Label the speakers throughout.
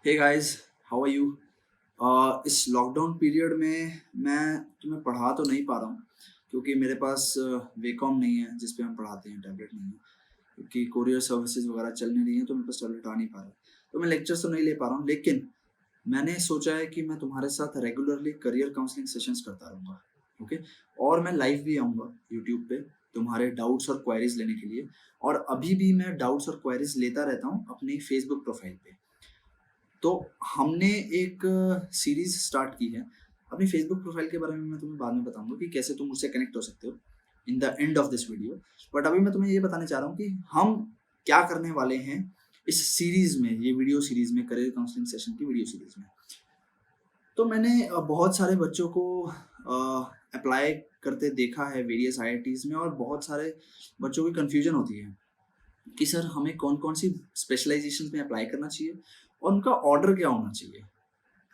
Speaker 1: Hey guys, how are you. इस lockdown period में मैं तुम्हें पढ़ा तो नहीं पा रहा हूँ क्योंकि मेरे पास वेकॉम नहीं है जिस पे हम पढ़ाते हैं, टैबलेट नहीं है क्योंकि कोरियर सर्विसेज वगैरह चल नहीं रही हैं, तो मेरे पास टैबलेट आ नहीं पा रहा। तो मैं लेक्चर्स तो नहीं ले पा रहा हूँ, लेकिन मैंने सोचा है कि मैं तुम्हारे साथ रेगुलरली करियर काउंसलिंग सेशंस करता रहूँगा। ओके। और मैं लाइव भी आऊँगा यूट्यूब पे तुम्हारे डाउट्स और क्वेरीज लेने के लिए। और अभी भी मैं डाउट्स और क्वेरीज लेता रहता हूँ अपनी फेसबुक प्रोफाइल पे। तो हमने एक सीरीज स्टार्ट की है। अपनी फेसबुक प्रोफाइल के बारे में मैं तुम्हें बाद में बताऊंगा कि कैसे तुम उससे कनेक्ट हो सकते हो in the end of this video. But अभी मैं तुम्हें ये बताने चाह रहा हूँ कि हम क्या करने वाले हैं इस सीरीज में, ये वीडियो सीरीज में, करियर काउंसलिंग सेशन की वीडियो सीरीज में। तो मैंने बहुत सारे बच्चों को अप्लाई करते देखा है वेरियस आईआईटीज में, और बहुत सारे बच्चों की कन्फ्यूजन होती है कि सर हमें कौन कौन सी स्पेशलाइजेशन में अप्लाई करना चाहिए और उनका ऑर्डर क्या होना चाहिए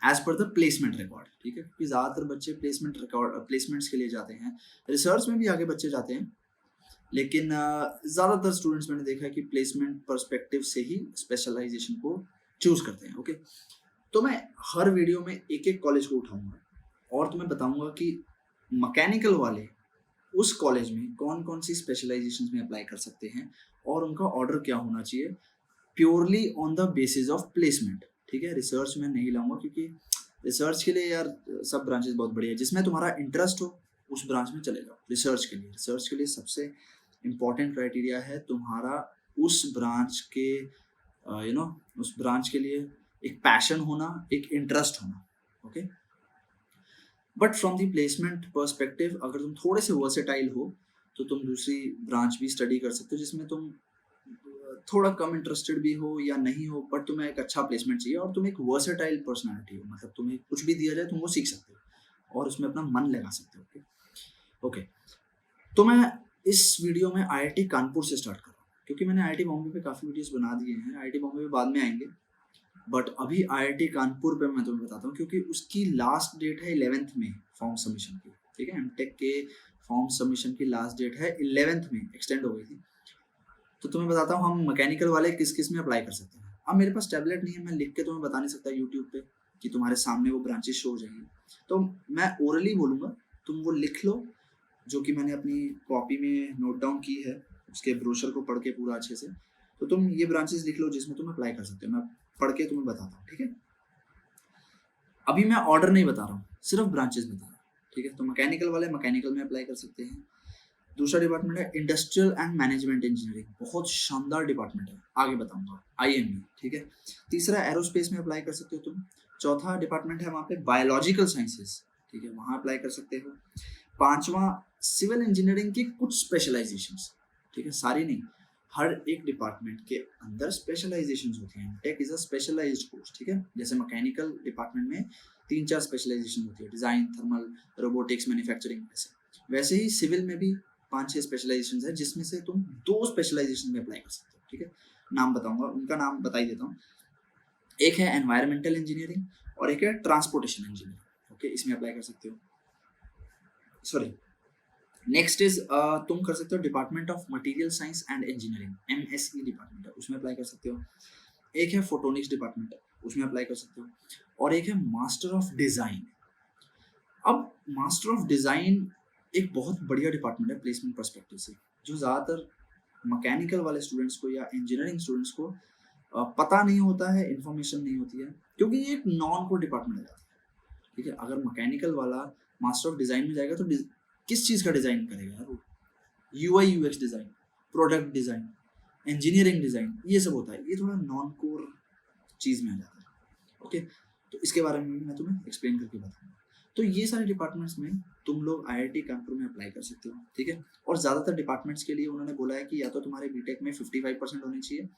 Speaker 1: as per the placement record. ठीक है, क्योंकि ज़्यादातर बच्चे प्लेसमेंट रिकॉर्ड प्लेसमेंट्स के लिए जाते हैं, रिसर्च में भी आगे बच्चे जाते हैं, लेकिन ज़्यादातर स्टूडेंट्स मैंने देखा है कि प्लेसमेंट पर्सपेक्टिव से ही स्पेशलाइजेशन को चूज करते हैं। ओके। तो मैं हर वीडियो में एक एक कॉलेज को उठाऊंगा और तुम्हें बताऊंगा कि मैकेनिकल वाले उस कॉलेज में कौन कौन सी स्पेशलाइजेशन में अप्लाई कर सकते हैं और उनका ऑर्डर क्या होना चाहिए, purely on the basis of placement. ठीक है, रिसर्च में नहीं लाऊंगा क्योंकि रिसर्च के लिए यार सब ब्रांचेस बहुत बढ़िया है, जिसमें तुम्हारा इंटरेस्ट हो उस ब्रांच में चले जाओ। रिसर्च के लिए सबसे इम्पॉर्टेंट क्राइटेरिया है तुम्हारा उस ब्रांच के उस ब्रांच के लिए एक पैशन होना, एक इंटरेस्ट होना। Okay. But from the placement perspective अगर तुम थोड़े से वर्सेटाइल हो तो तुम दूसरी ब्रांच भी स्टडी कर सकते हो जिसमें तुम थोड़ा कम इंटरेस्टेड भी हो या नहीं हो, बट तुम्हें एक अच्छा प्लेसमेंट चाहिए और तुम एक वर्सेटाइल पर्सनालिटी हो, मतलब तुम्हें कुछ भी दिया जाए तुम वो सीख सकते हो और उसमें अपना मन लगा सकते हो। ओके। तो मैं इस वीडियो में आईआईटी कानपुर से स्टार्ट कर रहा हूँ क्योंकि मैंने आईआईटी बॉम्बे पे काफ़ी वीडियोस बना दिए हैं, आईआईटी बॉम्बे पे बाद में आएंगे, बट अभी आईआईटी कानपुर पे मैं तुम्हें बताता हूँ क्योंकि उसकी लास्ट डेट है 11th में फॉर्म सबमिशन की। ठीक है, एमटेक के फॉर्म सबमिशन की लास्ट डेट है 11th में, एक्सटेंड हो गई थी। तो तुम्हें बताता हूँ हम मैकेनिकल वाले किस किस में अप्लाई कर सकते हैं। अब मेरे पास टैबलेट नहीं है, मैं लिख के तुम्हें बता नहीं सकता यूट्यूब पे कि तुम्हारे सामने वो ब्रांचेस शो हो जाएंगी, तो मैं ओरली बोलूँगा, तुम वो लिख लो जो कि मैंने अपनी कॉपी में नोट डाउन की है, उसके ब्रोशर को पढ़ के पूरा अच्छे से। तो तुम ये ब्रांचेस लिख लो जिसमें तुम अप्लाई कर सकते हो, मैं पढ़ के तुम्हें बताता हूँ। ठीक है, अभी मैं ऑर्डर नहीं बता रहा हूँ, सिर्फ ब्रांचेस बता रहा हूँ। ठीक है, तो मैकेनिकल वाले मैकेनिकल में अप्लाई कर सकते हैं। दूसरा डिपार्टमेंट है इंडस्ट्रियल एंड मैनेजमेंट इंजीनियरिंग, बहुत शानदार डिपार्टमेंट है, आगे बताऊंगा, आईएमई। ठीक है। तीसरा एरोस्पेस में अप्लाई कर सकते हो तुम। चौथा डिपार्टमेंट है वहाँ पे बायोलॉजिकल साइंसेस, ठीक है, वहाँ अप्लाई कर सकते हो। पांचवा सिविल इंजीनियरिंग की कुछ स्पेशलाइजेशंस, ठीक है, सारी नहीं, हर एक डिपार्टमेंट के अंदर स्पेशलाइजेशंस होती हैं। Tech is a specialised course. ठीक है, जैसे मैकेनिकल डिपार्टमेंट में 3-4 स्पेशलाइजेशन होती है, डिजाइन, थर्मल, रोबोटिक्स, मैन्युफैक्चरिंग, वैसे ही सिविल में भी 5-6 स्पेशलाइजेशन है जिसमें से तुम 2 स्पेशलाइजेशन में अप्लाई कर सकते हो। ठीक है, नाम बताऊंगा, उनका नाम बता ही देता हूँ। एक है एनवायरमेंटल इंजीनियरिंग और एक है ट्रांसपोर्टेशन इंजीनियरिंग। ओके, इसमें अप्लाई कर सकते हो। सॉरी, नेक्स्ट इज तुम कर सकते हो department of material science and engineering, MSE department है, उसमें अप्लाई कर सकते हो। एक है फोटोनिक्स डिपार्टमेंट, उसमें अप्लाई कर सकते हो। और एक है मास्टर ऑफ डिजाइन। अब मास्टर ऑफ डिजाइन एक बहुत बढ़िया डिपार्टमेंट है प्लेसमेंट पर्सपेक्टिव से, जो ज़्यादातर मैकेनिकल वाले स्टूडेंट्स को या इंजीनियरिंग स्टूडेंट्स को पता नहीं होता है, इन्फॉर्मेशन नहीं होती है, क्योंकि ये एक नॉन कोर डिपार्टमेंट है। ठीक है, अगर मैकेनिकल वाला मास्टर ऑफ डिजाइन में जाएगा तो किस चीज़ का डिजाइन करेगा यार वो, UI UX design, product design, engineering design, ये सब होता है, ये थोड़ा नॉन कोर चीज़ में आ जाता है। ओके, तो इसके बारे में भी मैं तुम्हें एक्सप्लेन करके बताऊंगा। तो ये सारे डिपार्टमेंट्स में तुम लोग आईआईटी कानपुर में अप्लाई कर सकते हो। ठीक है, और ज़्यादातर डिपार्टमेंट्स के लिए उन्होंने बोला है कि या तो तुम्हारे बीटेक में 55% होनी चाहिए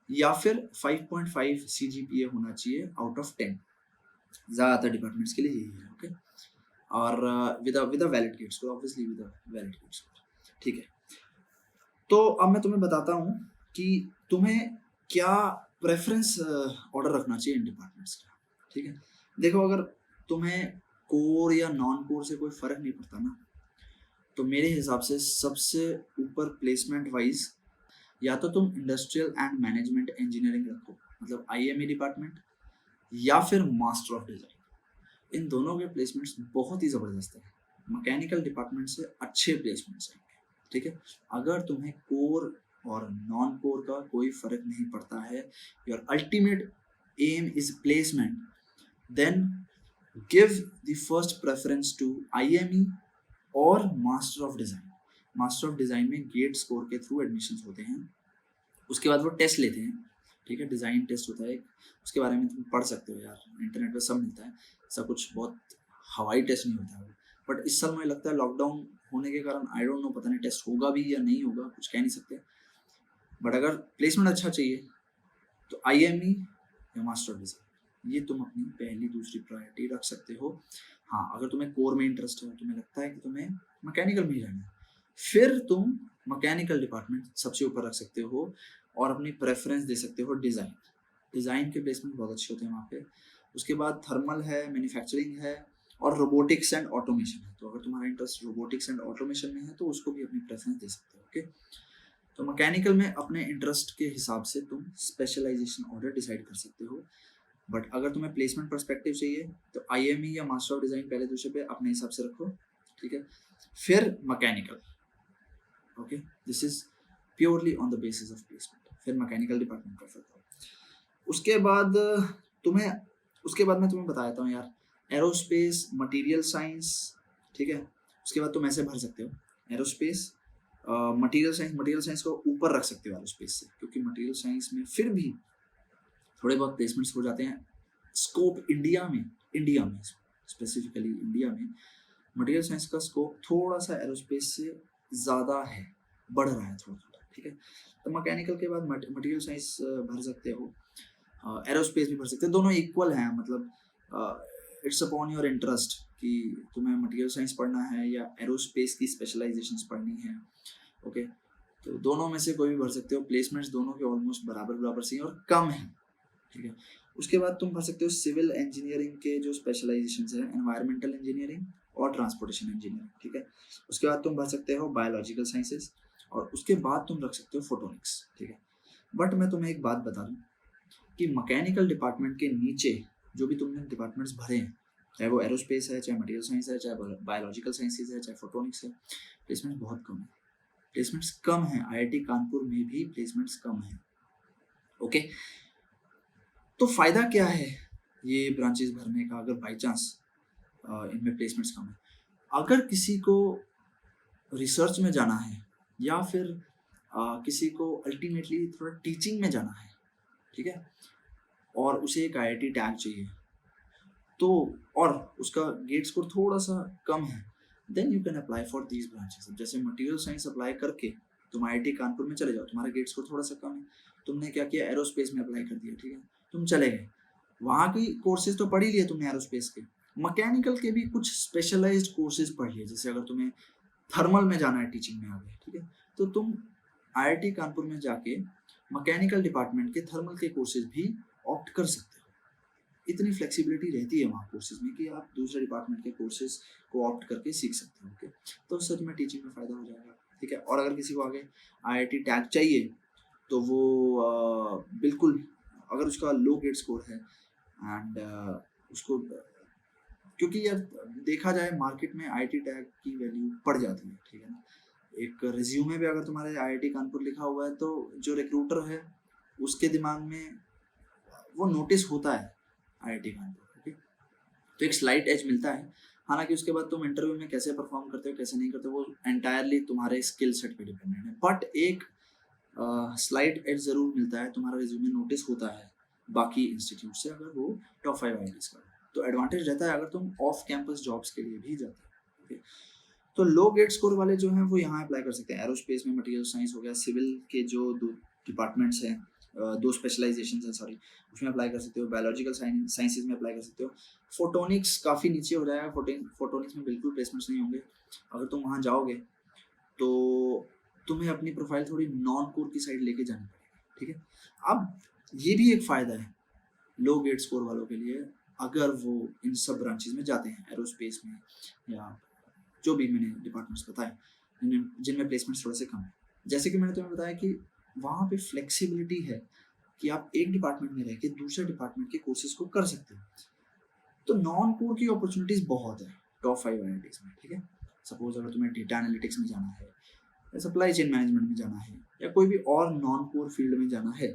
Speaker 1: या फिर 5.5 सीजीपीए होना चाहिए आउट ऑफ 10। ज़्यादातर डिपार्टमेंट्स के लिए यही है। ओके, और with valid GATE score, obviously with valid GATE score. ठीक है, तो अब मैं तुम्हें बताता हूँ कि तुम्हें क्या प्रेफरेंस ऑर्डर रखना चाहिए इन डिपार्टमेंट्स का। ठीक है, देखो, अगर तुम्हें कोर या नॉन कोर से कोई फर्क नहीं पड़ता ना, तो मेरे हिसाब से सबसे ऊपर प्लेसमेंट वाइज या तो तुम इंडस्ट्रियल एंड मैनेजमेंट इंजीनियरिंग रखो, मतलब आईएमई डिपार्टमेंट, या फिर मास्टर ऑफ डिज़ाइन। इन दोनों के प्लेसमेंट्स बहुत ही ज़बरदस्त है। मैकेनिकल डिपार्टमेंट से अच्छे प्लेसमेंट्स हैं, ठीक है। अगर तुम्हें कोर और नॉन कोर का कोई फ़र्क नहीं पड़ता है, your ultimate aim is placement, then give the first preference to IME और master of design. Master of design में गेट स्कोर के थ्रू एडमिशन्स होते हैं, उसके बाद वो टेस्ट लेते हैं, ठीक है। डिज़ाइन टेस्ट होता है एक, उसके बारे में तुम पढ़ सकते हो यार, इंटरनेट पे सब मिलता है। ऐसा कुछ बहुत हवाई टेस्ट नहीं होता है। बट इस साल मुझे लगता है लॉकडाउन होने के कारण आई डोंट नो, पता नहीं टेस्ट होगा भी या नहीं होगा, कुछ कह नहीं सकते। बट अगर प्लेसमेंट अच्छा चाहिए तो आईएमई या मास्टर ऑफ डिज़ाइन, ये तुम अपनी पहली दूसरी प्रायोरिटी रख सकते हो। हाँ, अगर तुम्हें कोर में इंटरेस्ट है, तुम्हें लगता है कि तुम्हें मैकेनिकल में ही रहना है, फिर तुम मैकेनिकल डिपार्टमेंट सबसे ऊपर रख सकते हो और अपनी प्रेफरेंस दे सकते हो डिज़ाइन। डिज़ाइन के प्लेसमेंट बहुत अच्छे होते हैं वहाँ पे। उसके बाद थर्मल है, मैन्युफैक्चरिंग है और रोबोटिक्स एंड ऑटोमेशन है। तो अगर तुम्हारा इंटरेस्ट रोबोटिक्स एंड ऑटोमेशन में है तो उसको भी अपनी प्रेफरेंस दे सकते हो, ओके। तो मैकेनिकल में अपने इंटरेस्ट के हिसाब से तुम स्पेशलाइजेशन ऑर्डर डिसाइड कर सकते हो। बट अगर तुम्हें प्लेसमेंट पर्सपेक्टिव चाहिए तो आईएमई या मास्टर ऑफ डिज़ाइन पहले दूसरे पे अपने हिसाब से रखो, ठीक है। फिर mechanical, okay. This is purely on the basis of placement. फिर मैकेनिकल डिपार्टमेंट प्रेफर करो। उसके बाद तुम्हें उसके बाद मैं तुम्हें बता देता हूँ यार, एरोस्पेस, मटेरियल साइंस, ठीक है। उसके बाद तुम ऐसे भर सकते हो एरोस्पेस, मटेरियल साइंस को ऊपर रख सकते हो एरोस्पेस से, क्योंकि मटेरियल साइंस में फिर भी थोड़े बहुत प्लेसमेंट्स हो जाते हैं। स्कोप इंडिया में स्पेसिफिकली इंडिया में मटेरियल साइंस का स्कोप थोड़ा सा एरोस्पेस से ज़्यादा है, बढ़ रहा है थोड़ा थोड़ा, ठीक है। तो मैकेनिकल के बाद मटेरियल साइंस भर सकते हो, एरोस्पेस भी भर सकते हो, दोनों इक्वल हैं। मतलब इट्स अपॉन योर इंटरेस्ट कि तुम्हें मटेरियल साइंस पढ़ना है या एरोस्पेस की स्पेशलाइजेशंस पढ़नी है, ओके। तो दोनों में से कोई भी भर सकते हो। प्लेसमेंट्स दोनों के ऑलमोस्ट बराबर बराबर से हैं और कम हैं, ठीक है। उसके बाद तुम भर सकते हो सिविल इंजीनियरिंग के जो स्पेशलाइजेशंस हैं, एनवायरमेंटल इंजीनियरिंग और ट्रांसपोर्टेशन इंजीनियरिंग, ठीक है। उसके बाद तुम भर सकते हो बायोलॉजिकल साइंसेज और उसके बाद तुम रख सकते हो फोटोनिक्स, ठीक है। बट मैं तुम्हें एक बात बता दूं कि मैकेनिकल डिपार्टमेंट के नीचे जो भी तुमने डिपार्टमेंट्स भरे हैं, चाहे वो एरोस्पेस है, चाहे मटेरियल साइंस है, चाहे बायोलॉजिकल साइंसेज है, चाहे फोटोनिक्स है, प्लेसमेंट्स बहुत कम है। प्लेसमेंट्स कम है, आईआईटी कानपुर में भी प्लेसमेंट्स कम है, ओके। तो फ़ायदा क्या है ये ब्रांचेस भरने का अगर बाई चांस इनमें प्लेसमेंट्स कम है? अगर किसी को रिसर्च में जाना है या फिर किसी को अल्टीमेटली थोड़ा टीचिंग में जाना है, ठीक है, और उसे एक आईआईटी टैग चाहिए, तो और उसका गेट स्कोर थोड़ा सा कम है, then you can apply for these branches. जैसे मटेरियल साइंस अप्लाई करके तुम आईआईटी कानपुर में चले जाओ, तुम्हारा गेट स्कोर थोड़ा सा कम है, तुमने क्या किया, एरोस्पेस में अप्लाई कर दिया, ठीक है, तुम चले गए, वहाँ की कोर्सेज तो पढ़ ही लिए तुमने एरोस्पेस के, मैकेनिकल के भी कुछ स्पेशलाइज्ड कोर्सेज पढ़ लिए। जैसे अगर तुम्हें थर्मल में जाना है, टीचिंग में आ गए, ठीक है, तो तुम आईआईटी कानपुर में जाके मैकेनिकल डिपार्टमेंट के थर्मल के कोर्सेज भी ऑप्ट कर सकते हो। इतनी फ्लेक्सिबिलिटी रहती है वहाँ कोर्सेज में कि आप दूसरे डिपार्टमेंट के कोर्सेज को ऑप्ट करके सीख सकते हो, ओके। तो उससे तुम्हें टीचिंग में फ़ायदा हो जाएगा, ठीक है। और अगर किसी को आगे आईआईटी टैग चाहिए तो वो बिल्कुल, अगर उसका लो गेट स्कोर है एंड उसको, क्योंकि यार देखा जाए मार्केट में आईआईटी टैग की वैल्यू बढ़ जाती है, ठीक है ना। एक रिज्यूमे पे अगर तुम्हारे आईआईटी कानपुर लिखा हुआ है तो जो रिक्रूटर है उसके दिमाग में वो नोटिस होता है आईआईटी कानपुर, ओके। तो एक स्लाइट एज मिलता है। हालांकि उसके बाद तुम इंटरव्यू में कैसे परफॉर्म करते हो कैसे नहीं करते हो वो एंटायरली तुम्हारे स्किल सेट पे डिपेंडेंट है, बट एक स्लाइट एज ज़रूर मिलता है, तुम्हारा रिज्यूमे नोटिस होता है बाकी इंस्टीट्यूट से अगर वो टॉप 5 आईआईटीज का। तो एडवांटेज रहता है अगर तुम ऑफ कैंपस जॉब्स के लिए भी जाते हो, ओके। तो लो गेट स्कोर वाले जो हैं वो यहाँ अप्लाई कर सकते हैं। एरोस्पेस में मटेरियल साइंस हो गया, सिविल के जो 2 डिपार्टमेंट्स हैं, 2 स्पेशलाइजेशन हैं, सॉरी, उसमें अप्लाई कर सकते हो। बायोलॉजिकल साइंसेज में अप्लाई कर सकते हो। फोटोनिक्स काफ़ी नीचे हो जाएगा, फोटोनिक्स में बिल्कुल प्लेसमेंट्स नहीं होंगे। अगर तुम वहाँ जाओगे तो तुम्हें अपनी प्रोफाइल थोड़ी नॉन कोर की साइड लेके जानी पड़ेगी, ठीक है। अब ये भी एक फ़ायदा है लो गेट स्कोर वालों के लिए, अगर वो इन सब ब्रांचेज में जाते हैं, एरोस्पेस में या जो भी मैंने डिपार्टमेंट्स बताए जिनमें प्लेसमेंट्स थोड़े से कम है। जैसे कि मैंने तुम्हें बताया कि वहाँ पे फ्लेक्सिबिलिटी है कि आप एक डिपार्टमेंट में रह के दूसरे डिपार्टमेंट के कोर्सेज को कर सकते हो। तो नॉन कोर की अपॉर्चुनिटीज बहुत है टॉप 5 आईआईटीज में, ठीक है। सपोज अगर तुम्हें डेटा एनालिटिक्स में जाना है या सप्लाई चेन मैनेजमेंट में जाना है या कोई भी और नॉन कोर फील्ड में जाना है,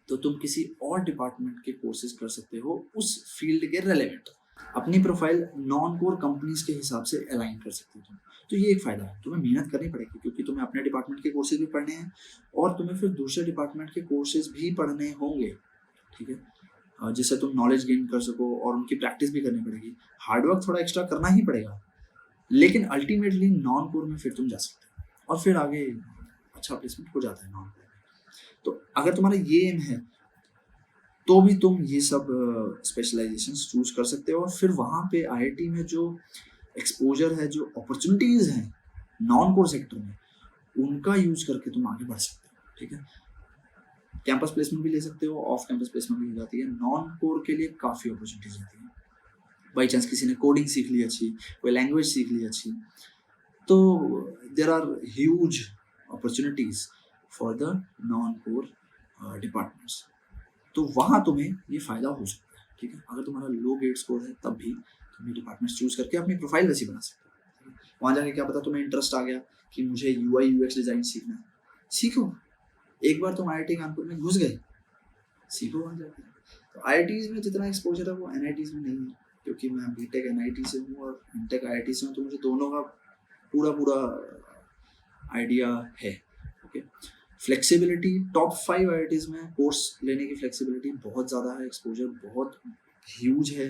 Speaker 1: तो तुम किसी और डिपार्टमेंट के कोर्सेज कर सकते हो उस फील्ड के रेलेवेंट। अपनी प्रोफाइल नॉन कोर कंपनीज के हिसाब से अलाइन कर सकते हो तुम। तो ये एक फ़ायदा है, तुम्हें मेहनत करनी पड़ेगी क्योंकि तुम्हें अपने डिपार्टमेंट के कोर्सेज भी पढ़ने हैं और तुम्हें फिर दूसरे डिपार्टमेंट के कोर्सेज भी पढ़ने होंगे, ठीक है, जिससे तुम नॉलेज गेन कर सको और उनकी प्रैक्टिस भी करनी पड़ेगी। हार्डवर्क थोड़ा एक्स्ट्रा करना ही पड़ेगा, लेकिन अल्टीमेटली नॉन कोर में फिर तुम जा सकते हो और फिर आगे अच्छा प्लेसमेंट हो जाता है नॉन कोर में। तो अगर तुम्हारा ये एम है तो भी तुम ये सब स्पेशलाइजेशंस चूज कर सकते हो और फिर वहाँ पे आईआईटी में जो एक्सपोजर है, जो अपॉर्चुनिटीज़ हैं नॉन कोर सेक्टर में, उनका यूज करके तुम आगे बढ़ सकते हो, ठीक है। कैंपस प्लेसमेंट भी ले सकते हो, ऑफ कैंपस प्लेसमेंट भी हो जाती है। नॉन कोर के लिए काफ़ी अपॉर्चुनिटीज होती है। बाई चांस किसी ने कोडिंग सीख ली अच्छी, कोई लैंग्वेज सीख ली अच्छी, तो there are huge opportunities for the non core departments. तो वहाँ तुम्हें ये फ़ायदा हो सकता है, ठीक है। अगर तुम्हारा लो ग्रेड स्कोर है तब भी तुम ये डिपार्टमेंट्स चूज करके अपनी प्रोफाइल वैसी बना सकते हो। वहाँ जाके क्या पता तुम्हें इंटरेस्ट आ गया कि मुझे यूआई यूएक्स डिज़ाइन सीखना है, सीखो। एक बार तुम आईआईटी कानपुर में घुस गए, सीखो वहाँ जाके। तो आईआईटीज़ में जितना एक्सपोजर है वो एनआईटीज़ में नहीं है, क्योंकि मैं बीटेक एनआईटी से हूँ और एमटेक आईआईटी से हूँ, तो मुझे दोनों का पूरा आइडिया है, ओके। फ्लेक्सिबिलिटी टॉप 5 आईआईटीज़ में कोर्स लेने की फ्लेक्सिबिलिटी बहुत ज़्यादा है, एक्सपोजर बहुत ह्यूज है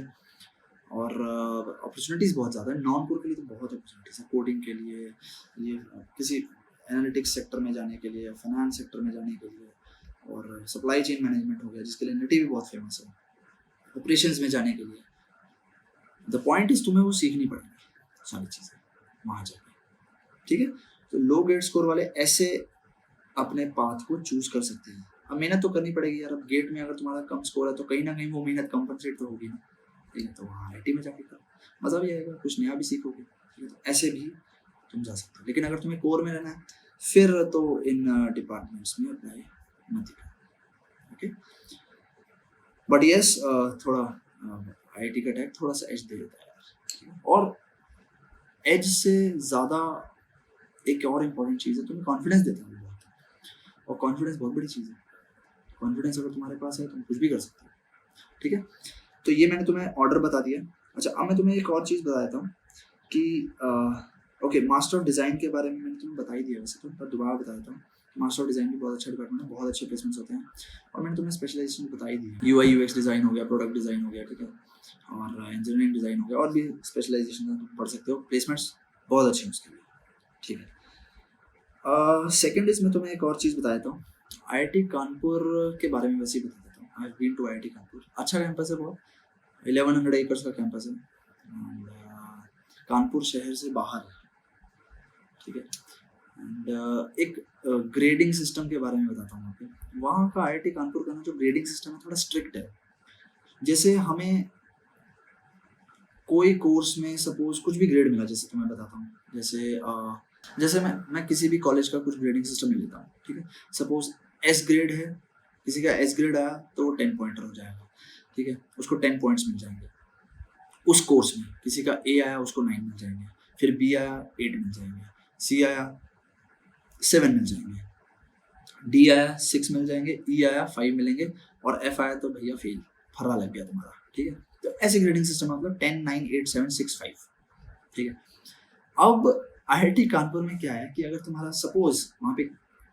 Speaker 1: और अपॉर्चुनिटीज़ बहुत ज़्यादा है। नॉन कोर के लिए तो बहुत अपॉर्चुनिटीज़ है, कोडिंग के लिए, ये किसी एनालिटिक्स सेक्टर में जाने के लिए, फाइनेंस सेक्टर में जाने के लिए, और सप्लाई चेन मैनेजमेंट हो गया जिसके लिए निटी भी बहुत फेमस है, ऑपरेशंस में जाने के लिए। द पॉइंट इज तुम्हें वो सीखनी पड़ेगी सारी चीज़ें वहाँ जाके, ठीक है। तो लो ग्रेड स्कोर वाले ऐसे अपने पाथ को चूज कर सकते हैं। अब मेहनत तो करनी पड़ेगी यार। अब गेट में अगर तुम्हारा कम स्कोर है तो कहीं ना कहीं वो मेहनत कंपनसेट तो होगी ना, ठीक है। तो वहाँ आईटी में जाके करो, मज़ा भी आएगा, कुछ नया भी सीखोगे, ठीक है। तो ऐसे भी तुम जा सकते हो, लेकिन अगर तुम्हें कोर में रहना है फिर तो इन डिपार्टमेंट्स में अप्लाई मत करो, ओके। बट यस, थोड़ा आईटी का टैग थोड़ा सा एज दे देता है यार, और एज से ज़्यादा एक और इम्पॉर्टेंट चीज़ है, तुम्हें कॉन्फिडेंस देता है बहुत, और कॉन्फिडेंस बहुत बड़ी चीज़ है। कॉन्फिडेंस अगर तुम्हारे पास है तुम कुछ भी कर सकते हो, ठीक है। तो ये मैंने तुम्हें ऑर्डर बता दिया। अच्छा, अब मैं तुम्हें एक और चीज़ बता देता हूँ कि ओके, मास्टर ऑफ डिज़ाइन के बारे में मैंने तुम्हें बता ही दिया वैसे तो, पर दोबारा बता देता हूँ। मास्टर ऑफ डिज़ाइन भी बहुत अच्छा डिपार्टमेंट है, बहुत अच्छे प्लेसमेंट्स होते हैं, और मैंने तुम्हें स्पेशलाइजेशन बता ही दी है। यूआई यूएक्स डिज़ाइन हो गया, प्रोडक्ट डिज़ाइन हो गया, ठीक है, और इंजीनियरिंग डिज़ाइन हो गया, और भी स्पेशलाइजेशन तुम पढ़ सकते हो। प्लेसमेंट्स बहुत अच्छे हैं उसके लिए, ठीक है। सेकेंड इज मैं तुम्हें एक और चीज़ बता देता हूँ, आईआईटी कानपुर के बारे में वैसे ही बता देता हूँ। I have been to IIT Kanpur, अच्छा कैंपस है बहुत, 1100 एकर्स का कैंपस है, एंड कानपुर शहर से बाहर है, ठीक है। एंड एक ग्रेडिंग सिस्टम के बारे में बताता हूँ। वहाँ का आईआईटी कानपुर का ना जो ग्रेडिंग सिस्टम है थोड़ा स्ट्रिक्ट है। जैसे हमें कोई कोर्स में सपोज कुछ भी ग्रेड मिला, जैसे तुम्हें बताता हूँ, जैसे मैं किसी भी कॉलेज का कुछ ग्रेडिंग सिस्टम ले लेता हूँ, ठीक है। सपोज एस ग्रेड है, किसी का एस ग्रेड आया तो वो 10 पॉइंटर हो जाएगा, ठीक है, उसको 10 पॉइंट्स मिल जाएंगे उस कोर्स में। किसी का ए आया उसको 9 मिल जाएंगे, फिर बी आया 8 मिल जाएंगे, सी आया 7 मिल जाएंगे, डी आया 6 मिल जाएंगे, ई आया 5 मिलेंगे, और एफ आया तो भैया फेल, फर्रा लग गया तुम्हारा, ठीक है। तो ऐसे ग्रेडिंग सिस्टम मतलब 10, 9, 8, 7, 6, 5, ठीक है। अब आईआईटी कानपुर में क्या है कि अगर तुम्हारा सपोज वहाँ पे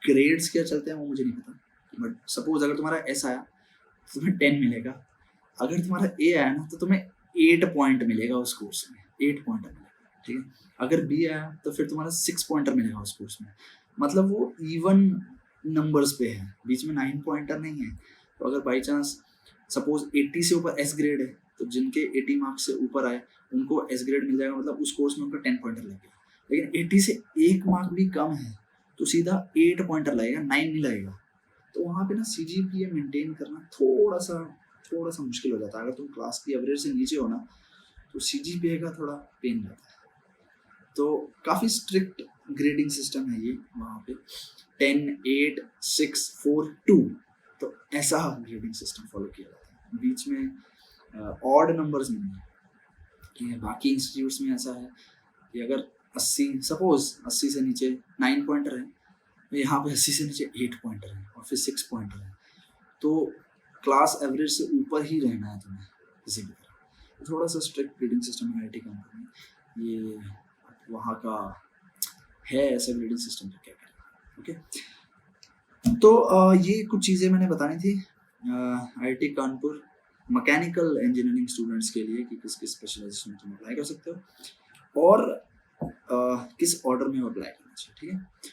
Speaker 1: ग्रेड्स क्या चलते हैं वो मुझे नहीं पता, बट सपोज अगर तुम्हारा एस आया तो तुम्हें 10 मिलेगा, अगर तुम्हारा ए आया ना तो तुम्हें 8 पॉइंट मिलेगा उस कोर्स में, 8 पॉइंटर मिलेगा, ठीक है। अगर बी आया तो फिर तुम्हारा 6 पॉइंटर मिलेगा उस कोर्स में, मतलब वो इवन नंबर्स पे है, बीच में 9 पॉइंटर नहीं है। तो अगर बाई चांस सपोज 80 से ऊपर एस ग्रेड है तो जिनके 80 मार्क्स से ऊपर आए उनको एस ग्रेड मिल जाएगा, मतलब उस कोर्स में उनका 10 पॉइंटर लगेगा। लेकिन 80 से 1 मार्क भी कम है तो सीधा 8 पॉइंटर लगेगा, 9 नहीं लगेगा। तो वहाँ पे ना सीजीपीए मेंटेन करना थोड़ा सा मुश्किल हो जाता है। अगर तुम क्लास की एवरेज से नीचे हो ना तो सीजीपीए का थोड़ा पेन रहता है। तो काफ़ी स्ट्रिक्ट ग्रेडिंग सिस्टम है ये वहाँ पे, 10, 8, 6, 4, 2। तो ऐसा ग्रेडिंग सिस्टम फॉलो किया जाता है, बीच में ऑड नंबर्स नहीं है कि बाकी इंस्टीट्यूट्स में ऐसा है कि अगर 80 सपोज 80 से नीचे 9 पॉइंटर है, तो यहाँ पे 80 से नीचे 8 पॉइंटर है और फिर 6 पॉइंटर है, तो क्लास एवरेज से ऊपर ही रहना है तुम्हें किसी भी तरह। तो थोड़ा सा स्ट्रिक्ट ग्रेडिंग सिस्टम है IIT कंपनी में, ये वहाँ का है ऐसा ग्रेडिंग सिस्टम, तो क्या करें। ओके, तो ये कुछ चीज़ें मैंने बतानी थी IIT Kanpur mechanical engineering students के लिए कि किस किस स्पेशलाइजेशन में तुम अप्लाई कर सकते हो और किस ऑर्डर में अप्लाई करना चाहिए। ठीक है,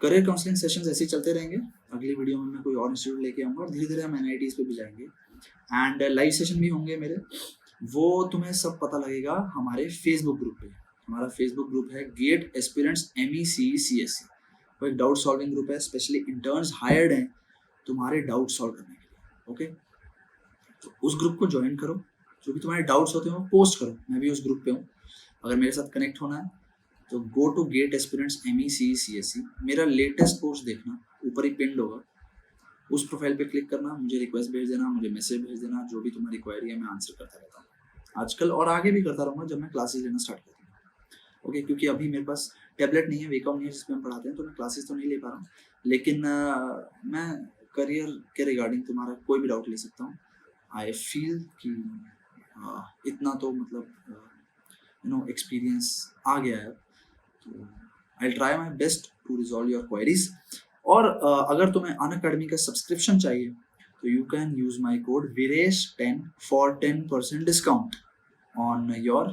Speaker 1: करियर काउंसलिंग सेशंस ऐसे ही चलते रहेंगे। अगली वीडियो में मैं कोई और इंस्टीट्यूट लेके आऊँगा और धीरे धीरे हम NITs पे भी जाएंगे एंड लाइव सेशन भी होंगे मेरे, वो तुम्हें सब पता लगेगा हमारे फेसबुक ग्रुप पे। हमारा फेसबुक ग्रुप है गेट एस्पिरेंट्स MECE वो एक डाउट सॉल्विंग ग्रुप है, स्पेशली इंटर्न्स हायर्ड हैं तुम्हारे डाउट सॉल्व करने के लिए। ओके, तो उस ग्रुप को ज्वाइन करो, जो भी तुम्हारे डाउट्स होते हैं वो पोस्ट करो, मैं भी उस ग्रुप पे हूँ। अगर मेरे साथ कनेक्ट होना है तो go to GATE aspirants MECE, मेरा लेटेस्ट पोस्ट देखना, ऊपर ही पिंड होगा, उस प्रोफाइल पे क्लिक करना, मुझे रिक्वेस्ट भेज देना, मुझे मैसेज भेज देना, जो भी तुम्हारी क्वेरी है मैं आंसर करता रहता हूँ आजकल और आगे भी करता रहूँगा जब मैं क्लासेस लेना स्टार्ट करता हूँ। ओके, क्योंकि अभी मेरे पास टैबलेट नहीं है, वेकॉम नहीं है जिसमें हम पढ़ाते हैं, तो मैं क्लासेस तो नहीं ले पा रहा हूँ, लेकिन मैं करियर के रिगार्डिंग तुम्हारा कोई भी डाउट ले सकता हूँ। आई फील कि इतना तो मतलब एक्सपीरियंस आ गया है, तो I try my best to resolve your queries. और अगर तुम्हें अनअकैडमी का सब्सक्रिप्शन चाहिए तो you can use my code Viresh10 for 10% discount on your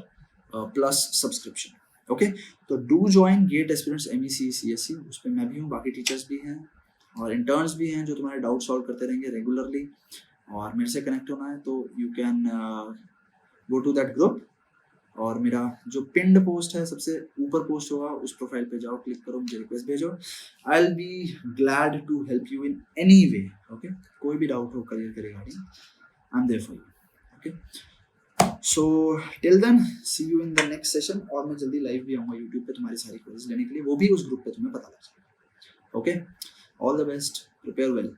Speaker 1: plus subscription. Okay, तो do join GATE aspirants MECE, उस पर मैं भी हूँ, बाकी टीचर्स भी हैं और इंटर्न्स भी हैं जो तुम्हारे डाउट सॉल्व करते रहेंगे रेगुलरली। और मेरे से कनेक्ट होना है तो you can go to that group, और मेरा जो पिंड पोस्ट है सबसे ऊपर पोस्ट होगा, उस प्रोफाइल पे जाओ, क्लिक करो, मुझे रिक्वेस्ट भेजो। I will be glad to help you in any way. Okay, कोई भी डाउट हो करियर के regarding, I am there for you. Okay, so till then see you in the next session, और मैं जल्दी लाइव भी आऊँगा यूट्यूब पे तुम्हारी सारी क्वेरीज लेने के लिए, वो भी उस ग्रुप पे तुम्हें पता लग जाएगा। Okay, all the best, prepare well.